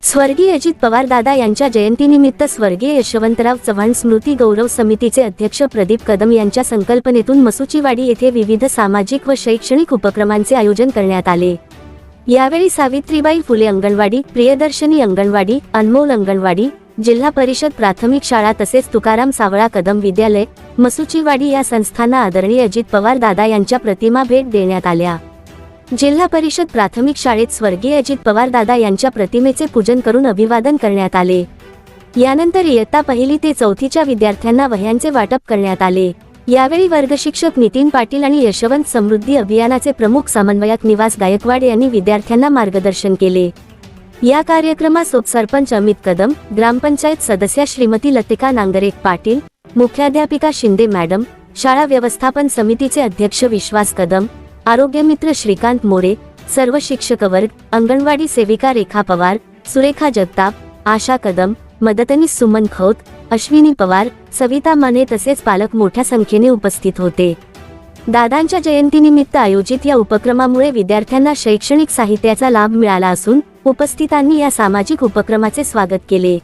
स्वर्गीय अजित पवार दादा यांच्या जयंतीनिमित्त स्वर्गीय यशवंतराव चव्हाण स्मृती गौरव समितीचे अध्यक्ष प्रदीप कदम यांच्या संकल्पनेतून मसुचीवाडी येथे विविध सामाजिक व शैक्षणिक उपक्रमांचे आयोजन करण्यात आले। यावेळी सावित्रीबाई फुले अंगणवाडी, प्रियदर्शनी अंगणवाडी, अनमोल अंगणवाडी, जिल्हा परिषद प्राथमिक शाळा तसेच तुकाराम सावळा कदम विद्यालय, मसुचीवाडी या संस्थांना आदरणीय अजित पवार दादा यांच्या प्रतिमा भेट देण्यात आल्या। जिल्हा परिषद प्राथमिक शाळेत स्वर्गीय अजित पवार दादा यांच्या प्रतिमेचे पूजन करून अभिवादन करण्यात आले। यानंतर इयत्ता 1 ते 4च्या विद्यार्थ्यांना वह्यांचे वाटप करण्यात आले। यावेळी वर्गशिक्षक नितीन पाटील आणि यशवंत समृद्धी अभियानाचे प्रमुख समन्वयक निवास गायकवाड यांनी विद्यार्थ्यांना मार्गदर्शन केले। या कार्यक्रमास उपसरपंच अमित कदम, ग्रामपंचायत सदस्या श्रीमती लतिका नांगरे पाटील, मुख्याध्यापिका शिंदे मॅडम, शाळा व्यवस्थापन समितीचे अध्यक्ष विश्वास कदम, आरोग्यमित्र श्रीकांत मोरे, सर्व शिक्षक वर्ग, अंगणवाडी सेविका रेखा पवार, सुरेखा जगताप, आशा कदम, मदतनीस सुमन खोत, अश्विनी पवार, सविता माने तसेच पालक मोठ्या संख्येने उपस्थित होते। दादांच्या जयंतीनिमित्त आयोजित या उपक्रमामुळे विद्यार्थ्यांना शैक्षणिक साहित्याचा लाभ मिळाला असून उपस्थितांनी या सामाजिक उपक्रमाचे स्वागत केले।